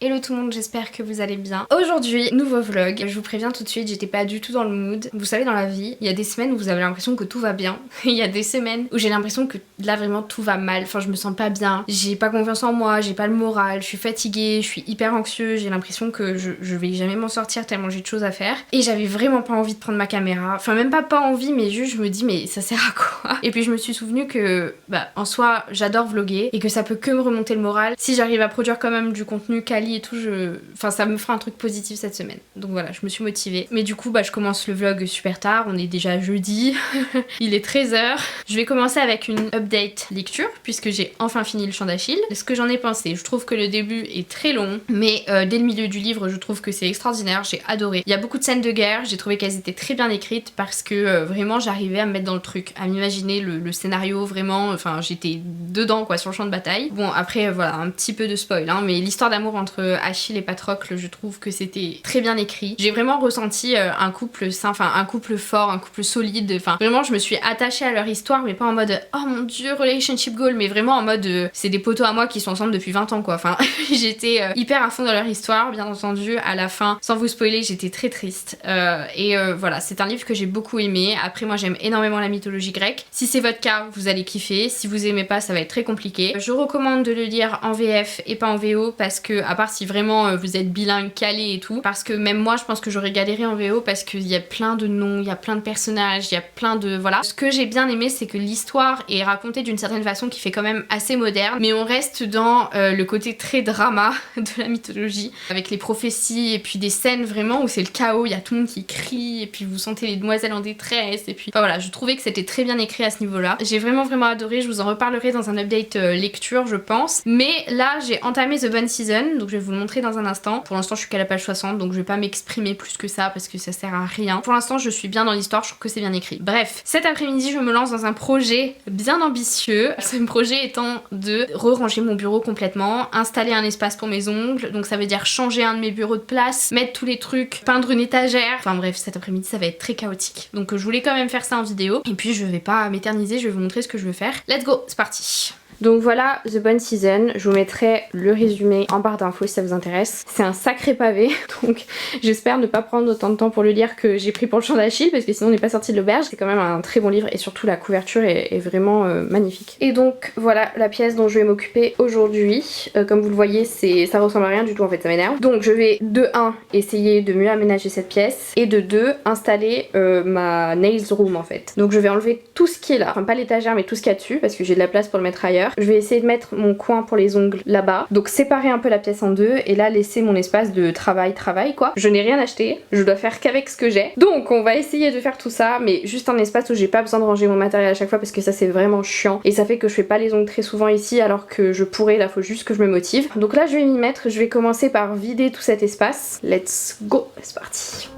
Hello tout le monde, j'espère que vous allez bien. Aujourd'hui, nouveau vlog. Je vous préviens tout de suite, j'étais pas du tout dans le mood. Vous savez, dans la vie, il y a des semaines où vous avez l'impression que tout va bien. Il y a des semaines où j'ai l'impression que là vraiment tout va mal. Enfin, je me sens pas bien, j'ai pas confiance en moi, j'ai pas le moral, je suis fatiguée, je suis hyper anxieuse, j'ai l'impression que je vais jamais m'en sortir tellement j'ai de choses à faire. Et j'avais vraiment pas envie de prendre ma caméra. Enfin, même pas envie, mais juste je me dis, mais ça sert à quoi? Et puis je me suis souvenu que, en soi, j'adore vlogger et que ça peut que me remonter le moral. Si j'arrive à produire quand même du contenu quali et tout, enfin ça me fera un truc positif cette semaine. Donc voilà, je me suis motivée. Mais du coup je commence le vlog super tard, on est déjà jeudi. Il est 13h. Je vais commencer avec une update lecture puisque j'ai enfin fini le Chant d'Achille. Ce que j'en ai pensé, je trouve que le début est très long, mais dès le milieu du livre je trouve que c'est extraordinaire, j'ai adoré. Il y a beaucoup de scènes de guerre, j'ai trouvé qu'elles étaient très bien écrites parce que vraiment j'arrivais à me mettre dans le truc, à m'imaginer le scénario vraiment, enfin j'étais dedans quoi, sur le champ de bataille. Bon après voilà, un petit peu de spoil hein, mais l'histoire d'amour entre Achille et Patrocle, je trouve que c'était très bien écrit. J'ai vraiment ressenti un couple sain, enfin un couple fort, un couple solide, enfin vraiment je me suis attachée à leur histoire, mais pas en mode oh mon dieu relationship goal, mais vraiment en mode c'est des potos à moi qui sont ensemble depuis 20 ans quoi, enfin j'étais hyper à fond dans leur histoire, bien entendu à la fin, sans vous spoiler, j'étais très triste voilà, c'est un livre que j'ai beaucoup aimé. Après moi j'aime énormément la mythologie grecque, si c'est votre cas vous allez kiffer, si vous aimez pas ça va être très compliqué. Je recommande de le lire en VF et pas en VO parce que à part si vraiment vous êtes bilingue, calé et tout, parce que même moi je pense que j'aurais galéré en VO parce qu'il y a plein de noms, il y a plein de personnages, il y a plein de... voilà. Ce que j'ai bien aimé c'est que l'histoire est racontée d'une certaine façon qui fait quand même assez moderne, mais on reste dans le côté très drama de la mythologie, avec les prophéties et puis des scènes vraiment où c'est le chaos, il y a tout le monde qui crie et puis vous sentez les demoiselles en détresse et puis... enfin voilà, je trouvais que c'était très bien écrit à ce niveau-là. J'ai vraiment adoré, je vous en reparlerai dans un update lecture je pense, mais là j'ai entamé The Bonne Season, donc je vais vous le montrer dans un instant. Pour l'instant je suis qu'à la page 60 donc je vais pas m'exprimer plus que ça parce que ça sert à rien. Pour l'instant je suis bien dans l'histoire, je trouve que c'est bien écrit. Bref, cet après-midi je me lance dans un projet bien ambitieux. Ce projet étant de re-ranger mon bureau complètement, installer un espace pour mes ongles, donc ça veut dire changer un de mes bureaux de place, mettre tous les trucs, peindre une étagère. Enfin bref, cet après-midi ça va être très chaotique. Donc je voulais quand même faire ça en vidéo et puis je vais pas m'éterniser, je vais vous montrer ce que je veux faire. Let's go, c'est parti. Donc voilà The Bonne Season, je vous mettrai le résumé en barre d'infos si ça vous intéresse. C'est un sacré pavé, donc j'espère ne pas prendre autant de temps pour le lire que j'ai pris pour le Chant d'Achille, parce que sinon on n'est pas sorti de l'auberge. C'est quand même un très bon livre et surtout la couverture est vraiment magnifique. Et donc voilà la pièce dont je vais m'occuper aujourd'hui. Comme vous le voyez, ça ressemble à rien du tout en fait, ça m'énerve. Donc je vais de 1 essayer de mieux aménager cette pièce et de 2 installer ma nails room en fait. Donc je vais enlever tout ce qui est là, enfin pas l'étagère mais tout ce qu'il y a dessus parce que j'ai de la place pour le mettre ailleurs. Je vais essayer de mettre mon coin pour les ongles là-bas, donc séparer un peu la pièce en deux et là laisser mon espace de travail quoi. Je n'ai rien acheté, je dois faire qu'avec ce que j'ai, donc on va essayer de faire tout ça, mais juste un espace où j'ai pas besoin de ranger mon matériel à chaque fois parce que ça c'est vraiment chiant et ça fait que je fais pas les ongles très souvent ici alors que je pourrais, là faut juste que je me motive. Donc là je vais m'y mettre, je vais commencer par vider tout cet espace. Let's go, c'est parti.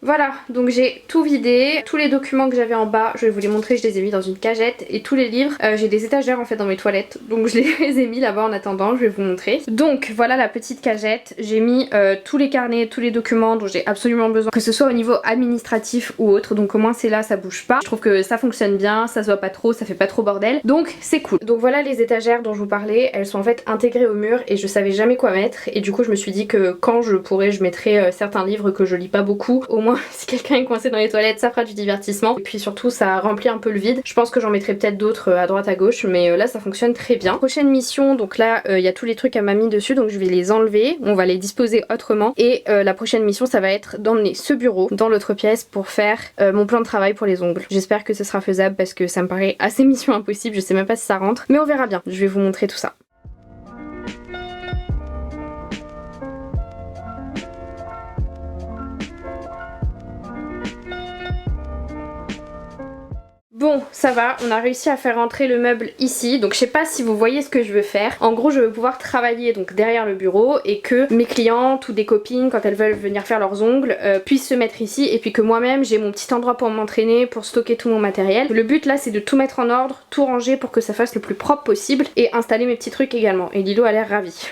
Voilà, donc j'ai tout vidé, tous les documents que j'avais en bas, je vais vous les montrer, je les ai mis dans une cagette, et tous les livres, j'ai des étagères en fait dans mes toilettes, donc je les ai mis là-bas en attendant, je vais vous montrer. Donc voilà la petite cagette, j'ai mis tous les carnets, tous les documents dont j'ai absolument besoin, que ce soit au niveau administratif ou autre, donc au moins c'est là, ça bouge pas. Je trouve que ça fonctionne bien, ça se voit pas trop, ça fait pas trop bordel, donc c'est cool. Donc voilà les étagères dont je vous parlais, elles sont en fait intégrées au mur et je savais jamais quoi mettre, et du coup je me suis dit que quand je pourrais, je mettrais certains livres que je lis pas beaucoup, au moins si quelqu'un est coincé dans les toilettes ça fera du divertissement et puis surtout ça remplit un peu le vide. Je pense que j'en mettrai peut-être d'autres à droite à gauche mais là ça fonctionne très bien. Prochaine mission, donc là il y a tous les trucs à mamie dessus donc je vais les enlever, on va les disposer autrement et la prochaine mission ça va être d'emmener ce bureau dans l'autre pièce pour faire mon plan de travail pour les ongles. J'espère que ce sera faisable parce que ça me paraît assez mission impossible, je sais même pas si ça rentre mais on verra bien, je vais vous montrer tout ça. Bon, ça va, on a réussi à faire rentrer le meuble ici, donc je sais pas si vous voyez ce que je veux faire. En gros, je veux pouvoir travailler donc derrière le bureau et que mes clientes ou des copines, quand elles veulent venir faire leurs ongles, puissent se mettre ici et puis que moi-même j'ai mon petit endroit pour m'entraîner, pour stocker tout mon matériel. Le but là c'est de tout mettre en ordre, tout ranger pour que ça fasse le plus propre possible et installer mes petits trucs également. Et Lilo a l'air ravie.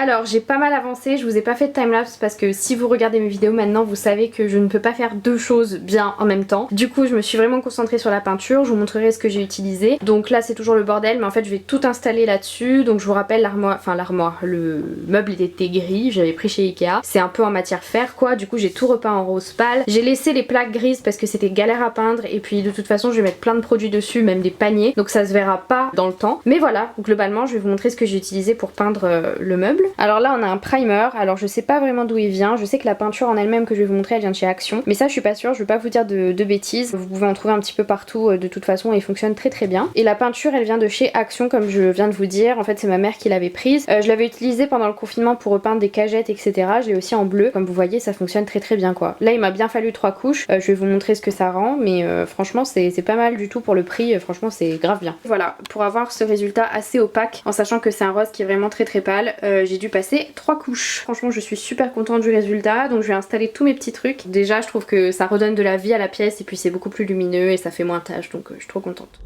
Alors j'ai pas mal avancé, je vous ai pas fait de timelapse parce que si vous regardez mes vidéos maintenant vous savez que je ne peux pas faire deux choses bien en même temps. Du coup je me suis vraiment concentrée sur la peinture, je vous montrerai ce que j'ai utilisé. Donc là c'est toujours le bordel mais en fait je vais tout installer là-dessus. Donc je vous rappelle l'armoire, le meuble il était gris, j'avais pris chez Ikea. C'est un peu en matière fer quoi, du coup j'ai tout repeint en rose pâle. J'ai laissé les plaques grises parce que c'était galère à peindre et puis de toute façon je vais mettre plein de produits dessus, même des paniers. Donc ça se verra pas dans le temps. Mais voilà, globalement je vais vous montrer ce que j'ai utilisé pour peindre le meuble. Alors là on a un primer, alors je sais pas vraiment d'où il vient, je sais que la peinture en elle-même que je vais vous montrer elle vient de chez Action, mais ça je suis pas sûre, je vais pas vous dire de bêtises, vous pouvez en trouver un petit peu partout de toute façon et il fonctionne très très bien. Et la peinture elle vient de chez Action comme je viens de vous dire, en fait c'est ma mère qui l'avait prise, je l'avais utilisée pendant le confinement pour repeindre des cagettes etc, je l'ai aussi en bleu, comme vous voyez ça fonctionne très très bien quoi. Là il m'a bien fallu 3 couches, je vais vous montrer ce que ça rend mais franchement c'est pas mal du tout pour le prix, franchement c'est grave bien. Voilà, pour avoir ce résultat assez opaque en sachant que c'est un rose qui est vraiment très très pâle, j'ai dû passer 3 couches. Franchement je suis super contente du résultat, donc je vais installer tous mes petits trucs. Déjà je trouve que ça redonne de la vie à la pièce et puis c'est beaucoup plus lumineux et ça fait moins tache, donc je suis trop contente.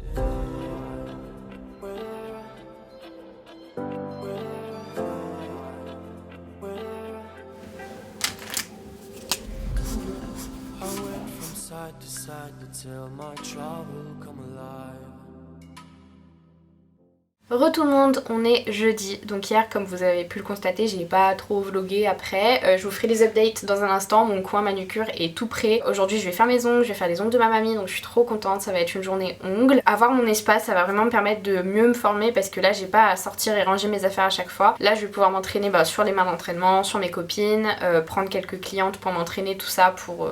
Re tout le monde, on est jeudi, donc hier comme vous avez pu le constater j'ai pas trop vlogué après, je vous ferai les updates dans un instant, mon coin manucure est tout prêt. Aujourd'hui je vais faire mes ongles, je vais faire les ongles de ma mamie donc je suis trop contente, ça va être une journée ongles. Avoir mon espace ça va vraiment me permettre de mieux me former parce que là j'ai pas à sortir et ranger mes affaires à chaque fois. Là je vais pouvoir m'entraîner sur les mains d'entraînement, sur mes copines, prendre quelques clientes pour m'entraîner tout ça pour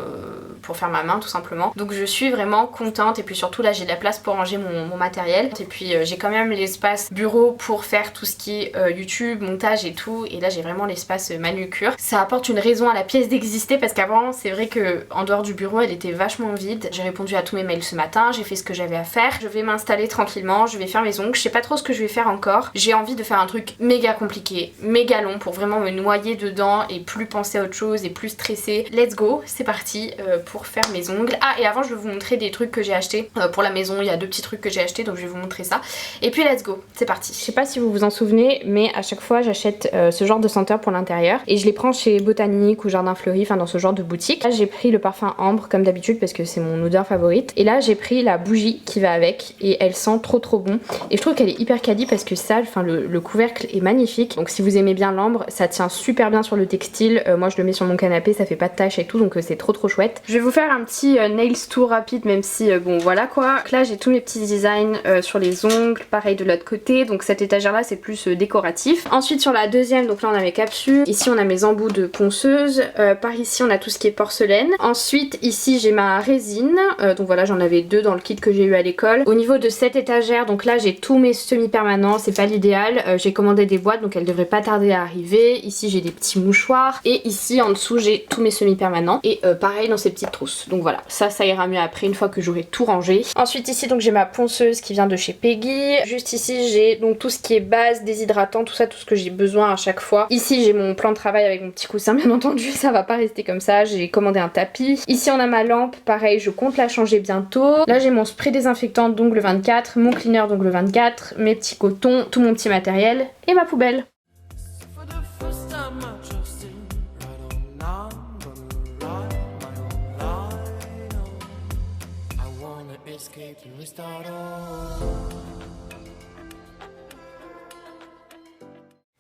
faire ma main tout simplement. Donc je suis vraiment contente et puis surtout là j'ai de la place pour ranger mon matériel et puis j'ai quand même l'espace bureau pour faire tout ce qui est YouTube, montage et tout, et là j'ai vraiment l'espace manucure. Ça apporte une raison à la pièce d'exister parce qu'avant c'est vrai que en dehors du bureau elle était vachement vide. J'ai répondu à tous mes mails ce matin, j'ai fait ce que j'avais à faire, je vais m'installer tranquillement, je vais faire mes ongles, je sais pas trop ce que je vais faire encore. J'ai envie de faire un truc méga compliqué, méga long pour vraiment me noyer dedans et plus penser à autre chose et plus stresser. Let's go, c'est parti pour faire mes ongles. Ah et avant je vais vous montrer des trucs que j'ai achetés pour la maison, il y a 2 petits trucs que j'ai achetés donc je vais vous montrer ça. Et puis let's go, c'est parti. Je sais pas si vous vous en souvenez mais à chaque fois j'achète ce genre de senteur pour l'intérieur et je les prends chez Botanique ou Jardin Fleuri, enfin dans ce genre de boutique. Là j'ai pris le parfum ambre comme d'habitude parce que c'est mon odeur favorite et là j'ai pris la bougie qui va avec et elle sent trop bon et je trouve qu'elle est hyper quali parce que ça, enfin le couvercle est magnifique, donc si vous aimez bien l'ambre ça tient super bien sur le textile. Moi je le mets sur mon canapé, ça fait pas de taches et tout donc c'est trop chouette. Je vais vous faire un petit nails tour rapide même si bon voilà quoi. Donc là j'ai tous mes petits designs sur les ongles, pareil de l'autre côté, donc cette étagère là c'est plus décoratif. Ensuite sur la deuxième, donc là on a mes capsules, ici on a mes embouts de ponceuse, par ici on a tout ce qui est porcelaine. Ensuite ici j'ai ma résine, donc voilà j'en avais 2 dans le kit que j'ai eu à l'école. Au niveau de cette étagère, donc là j'ai tous mes semi-permanents, c'est pas l'idéal, j'ai commandé des boîtes donc elles devraient pas tarder à arriver. Ici j'ai des petits mouchoirs et ici en dessous j'ai tous mes semi-permanents et pareil dans ces petites trousses. Donc voilà, ça ira mieux après une fois que j'aurai tout rangé. Ensuite ici donc j'ai ma ponceuse qui vient de chez Peggy. Juste ici j'ai donc tout ce qui est base, déshydratant, tout ça, tout ce que j'ai besoin à chaque fois. Ici j'ai mon plan de travail avec mon petit coussin bien entendu, ça va pas rester comme ça, j'ai commandé un tapis. Ici on a ma lampe, pareil je compte la changer bientôt. Là j'ai mon spray désinfectant d'ongles 24, mon cleaner d'ongles 24, mes petits cotons, tout mon petit matériel et ma poubelle.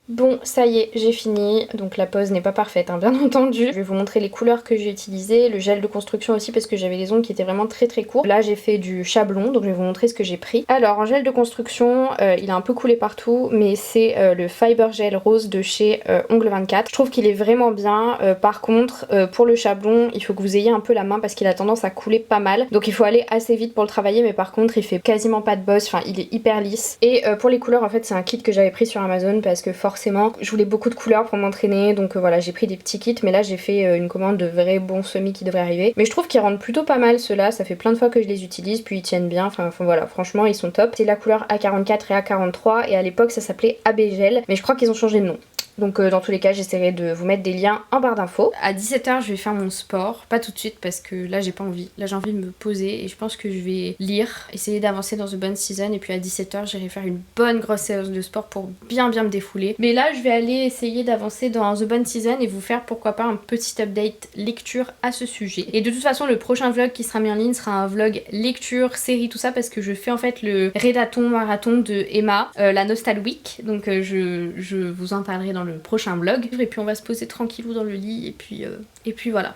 Bon ça y est j'ai fini, donc la pose n'est pas parfaite hein, bien entendu. Je vais vous montrer les couleurs que j'ai utilisées, le gel de construction aussi parce que j'avais les ongles qui étaient vraiment très courts. Là j'ai fait du chablon donc je vais vous montrer ce que j'ai pris. Alors en gel de construction il a un peu coulé partout mais c'est le Fiber Gel rose de chez Ongles 24. Je trouve qu'il est vraiment bien, par contre pour le chablon il faut que vous ayez un peu la main parce qu'il a tendance à couler pas mal. Donc il faut aller assez vite pour le travailler mais par contre il fait quasiment pas de bosse, enfin il est hyper lisse. Et pour les couleurs en fait c'est un kit que j'avais pris sur Amazon parce que forcément je voulais beaucoup de couleurs pour m'entraîner donc voilà j'ai pris des petits kits mais là j'ai fait une commande de vrais bons semis qui devraient arriver. Mais je trouve qu'ils rendent plutôt pas mal ceux-là, ça fait plein de fois que je les utilise puis ils tiennent bien, enfin voilà franchement ils sont top. C'est la couleur A44 et A43 et à l'époque ça s'appelait AB Gel mais je crois qu'ils ont changé de nom. Donc dans tous les cas j'essaierai de vous mettre des liens en barre d'infos. À 17h je vais faire mon sport, pas tout de suite parce que là j'ai pas envie. Là j'ai envie de me poser et je pense que je vais lire, essayer d'avancer dans The Bonne Season et puis à 17h j'irai faire une bonne grosse séance de sport pour bien me défouler. Mais là je vais aller essayer d'avancer dans The Bonne Season et vous faire pourquoi pas un petit update lecture à ce sujet. Et de toute façon le prochain vlog qui sera mis en ligne sera un vlog lecture, série, tout ça parce que je fais en fait le rédathon marathon de Emma, la Nostal Week. Donc je vous en parlerai dans le prochain vlog. Et puis on va se poser tranquillou dans le lit et puis voilà.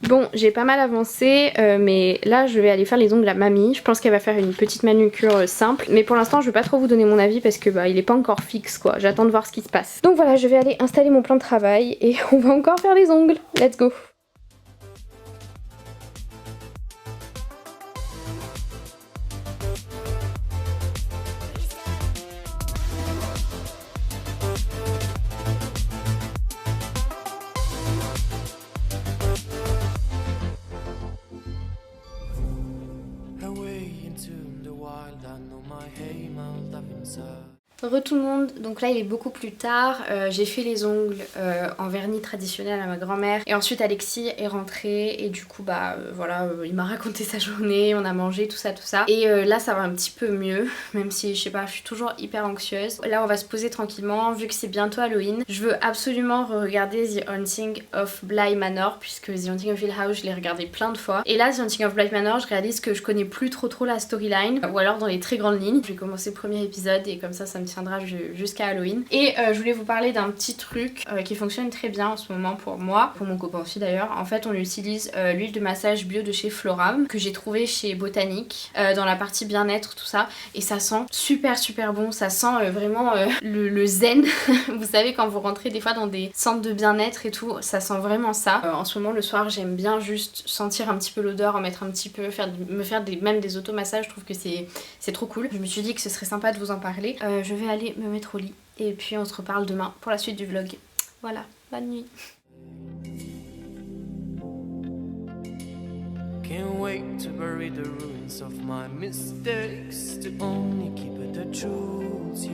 Bon, j'ai pas mal avancé, mais là je vais aller faire les ongles à mamie. Je pense qu'elle va faire une petite manucure simple, mais pour l'instant je vais pas trop vous donner mon avis parce que il est pas encore fixe quoi. J'attends de voir ce qui se passe. Donc voilà, je vais aller installer mon plan de travail et on va encore faire les ongles. Let's go! Re tout le monde, donc là il est beaucoup plus tard, j'ai fait les ongles en vernis traditionnel à ma grand-mère et ensuite Alexis est rentré et du coup voilà, il m'a raconté sa journée, on a mangé tout ça et là ça va un petit peu mieux, même si je sais pas, je suis toujours hyper anxieuse. Là on va se poser tranquillement vu que c'est bientôt Halloween. Je veux absolument regarder The Haunting of Bly Manor puisque The Haunting of Hill House je l'ai regardé plein de fois et là The Haunting of Bly Manor je réalise que je connais plus trop la storyline ou alors dans les très grandes lignes. Je vais commencer le premier épisode et comme ça me tiendra jusqu'à Halloween. Et je voulais vous parler d'un petit truc qui fonctionne très bien en ce moment pour moi, pour mon copain aussi d'ailleurs. En fait on utilise l'huile de massage bio de chez Floram que j'ai trouvé chez Botanique dans la partie bien-être tout ça et ça sent super bon, ça sent vraiment le zen. Vous savez quand vous rentrez des fois dans des centres de bien-être et tout, ça sent vraiment ça. En ce moment le soir j'aime bien juste sentir un petit peu l'odeur, en mettre un petit peu, me faire même des automassages, je trouve que c'est trop cool. Je me suis dit que ce serait sympa de vous en parler. Je vais aller me mettre au lit et puis on se reparle demain pour la suite du vlog. Voilà, bonne nuit. Can't wait to bury the ruins of my mistakes, to only keep it the truth, yeah.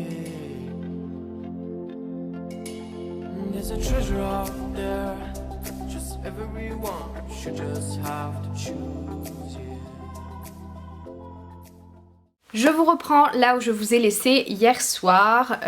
There's a treasure out there, just everyone should just have to choose, yeah. Je vous reprends là où je vous ai laissé hier soir.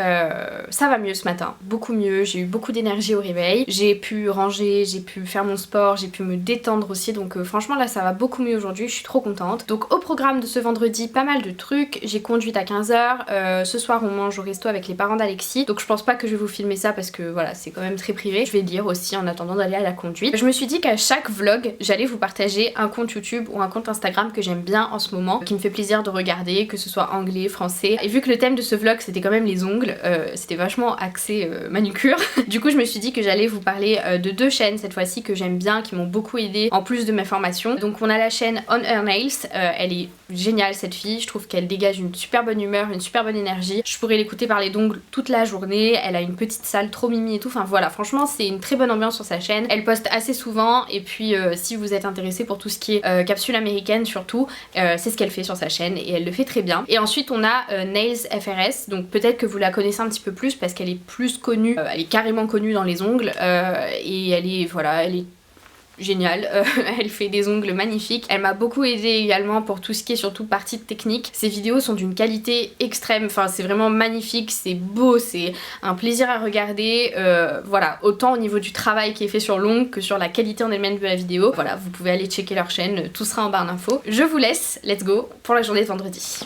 Ça va mieux ce matin, beaucoup mieux, j'ai eu beaucoup d'énergie au réveil, j'ai pu ranger, j'ai pu faire mon sport, j'ai pu me détendre aussi, donc franchement là ça va beaucoup mieux aujourd'hui, je suis trop contente. Donc au programme de ce vendredi, pas mal de trucs, j'ai conduite à 15h, ce soir on mange au resto avec les parents d'Alexis, donc je pense pas que je vais vous filmer ça parce que voilà c'est quand même très privé, je vais lire aussi en attendant d'aller à la conduite. Je me suis dit qu'à chaque vlog j'allais vous partager un compte YouTube ou un compte Instagram que j'aime bien en ce moment, qui me fait plaisir de regarder, que ce soit anglais, français. Et vu que le thème de ce vlog c'était quand même les ongles, c'était vachement axé manucure. Du coup je me suis dit que j'allais vous parler de deux chaînes cette fois-ci que j'aime bien, qui m'ont beaucoup aidé en plus de mes formations. Donc on a la chaîne On Her Nails, elle est géniale cette fille, je trouve qu'elle dégage une super bonne humeur, une super bonne énergie. Je pourrais l'écouter parler d'ongles toute la journée, elle a une petite salle trop mimi et tout, enfin voilà, franchement c'est une très bonne ambiance sur sa chaîne. Elle poste assez souvent et puis si vous êtes intéressé pour tout ce qui est capsule américaine surtout, c'est ce qu'elle fait sur sa chaîne et elle le fait très bien. Et ensuite on a Nails FRS, donc peut-être que vous la connaissez un petit peu plus parce qu'elle est plus connue, elle est carrément connue dans les ongles et elle est, voilà, elle est géniale, elle fait des ongles magnifiques. Elle m'a beaucoup aidée également pour tout ce qui est surtout partie de technique. Ses vidéos sont d'une qualité extrême, enfin c'est vraiment magnifique, c'est beau, c'est un plaisir à regarder. Voilà, autant au niveau du travail qui est fait sur l'ongle que sur la qualité en elle-même de la vidéo. Voilà, vous pouvez aller checker leur chaîne, tout sera en barre d'infos. Je vous laisse, let's go pour la journée de vendredi.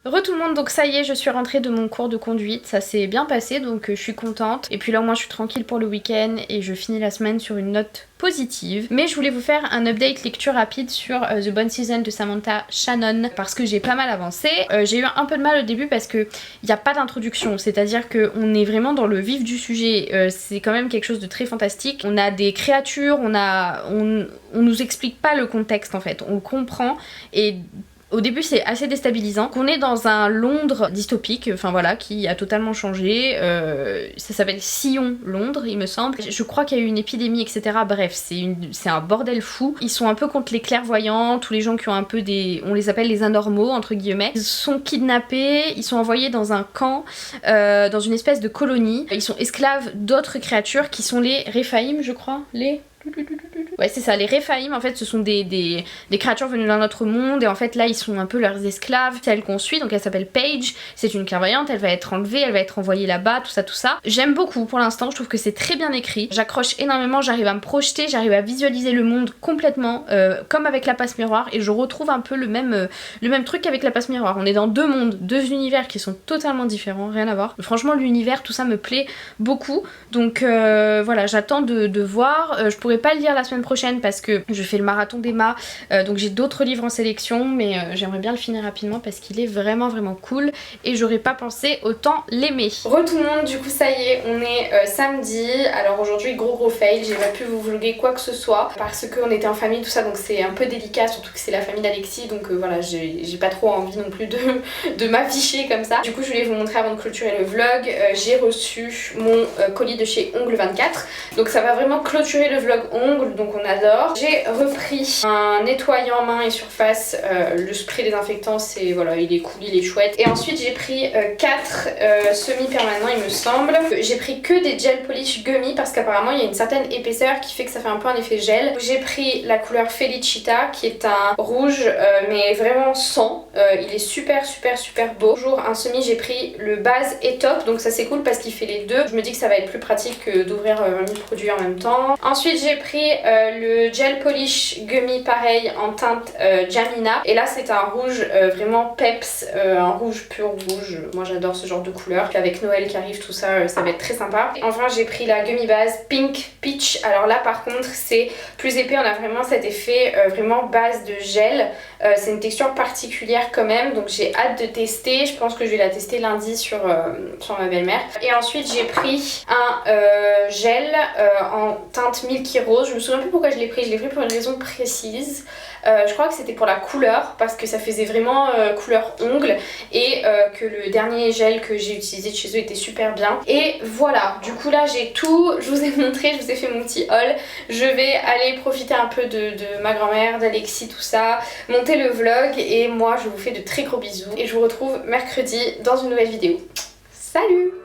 Re tout le monde, donc ça y est, je suis rentrée de mon cours de conduite, ça s'est bien passé donc je suis contente. Et puis là au moins je suis tranquille pour le week-end et je finis la semaine sur une note positive. Mais je voulais vous faire un update lecture rapide sur The Bonne Season de Samantha Shannon parce que j'ai pas mal avancé. J'ai eu un peu de mal au début parce que il n'y a pas d'introduction, c'est-à-dire qu'on est vraiment dans le vif du sujet. C'est quand même quelque chose de très fantastique. On a des créatures, on nous explique pas le contexte en fait, on le comprend et Au début c'est assez déstabilisant, qu'on est dans un Londres dystopique, enfin voilà, qui a totalement changé. Ça s'appelle Sion Londres il me semble. Je crois qu'il y a eu une épidémie etc. Bref, c'est un bordel fou. Ils sont un peu contre les clairvoyants, tous les gens qui ont un peu des... on les appelle les anormaux entre guillemets. Ils sont kidnappés, ils sont envoyés dans un camp, dans une espèce de colonie. Ils sont esclaves d'autres créatures qui sont les Rephaim je crois, ouais c'est ça, les Rephaim en fait ce sont des créatures venues d'un autre monde et en fait là ils sont un peu leurs esclaves. Celle qu'on suit, donc elle s'appelle Paige, c'est une clairvoyante, elle va être enlevée, elle va être envoyée là-bas, tout ça. J'aime beaucoup pour l'instant, je trouve que c'est très bien écrit, j'accroche énormément, j'arrive à me projeter, j'arrive à visualiser le monde complètement comme avec la passe miroir et je retrouve un peu le même truc qu'avec la passe miroir. On est dans deux mondes, deux univers qui sont totalement différents, rien à voir. Franchement l'univers, tout ça me plaît beaucoup, donc voilà, j'attends de voir. Je pourrais pas le lire la semaine prochaine parce que je fais le marathon d'Emma, donc j'ai d'autres livres en sélection, mais j'aimerais bien le finir rapidement parce qu'il est vraiment cool et j'aurais pas pensé autant l'aimer. Re tout le monde, du coup ça y est, on est samedi. Alors aujourd'hui gros fail, j'ai pas pu vous vlogger quoi que ce soit parce qu'on était en famille tout ça, donc c'est un peu délicat, surtout que c'est la famille d'Alexis, donc voilà, j'ai pas trop envie non plus de m'afficher comme ça. Du coup je voulais vous montrer avant de clôturer le vlog, j'ai reçu mon colis de chez Ongle 24, donc ça va vraiment clôturer le vlog ongles, donc on adore. J'ai repris un nettoyant main et surface, le spray désinfectant, c'est voilà, il est cool, il est chouette. Et ensuite j'ai pris 4 semi-permanents il me semble. J'ai pris que des gel polish gummy parce qu'apparemment il y a une certaine épaisseur qui fait que ça fait un peu un effet gel. J'ai pris la couleur Felicita qui est un rouge mais vraiment sans. Il est super beau. Toujours un semi, j'ai pris le base et top, donc ça c'est cool parce qu'il fait les deux. Je me dis que ça va être plus pratique que d'ouvrir 1000 produits en même temps. Ensuite j'ai pris le gel polish gummy pareil en teinte Jamina, et là c'est un rouge vraiment peps, un rouge pur rouge. Moi j'adore ce genre de couleur. Puis avec Noël qui arrive tout ça, ça va être très sympa. Et enfin j'ai pris la gummy base Pink Peach. Alors là par contre c'est plus épais, on a vraiment cet effet vraiment base de gel. C'est une texture particulière quand même, donc j'ai hâte de tester. Je pense que je vais la tester lundi sur ma belle-mère. Et ensuite j'ai pris un gel en teinte Milky Rose. Je me souviens plus pourquoi je l'ai pris pour une raison précise. Je crois que c'était pour la couleur parce que ça faisait vraiment couleur ongle, et que le dernier gel que j'ai utilisé de chez eux était super bien. Et voilà, du coup là j'ai tout, je vous ai montré, je vous ai fait mon petit haul. Je vais aller profiter un peu de ma grand-mère, d'Alexis, tout ça, monter le vlog, et moi je vous fais de très gros bisous et je vous retrouve mercredi dans une nouvelle vidéo. Salut!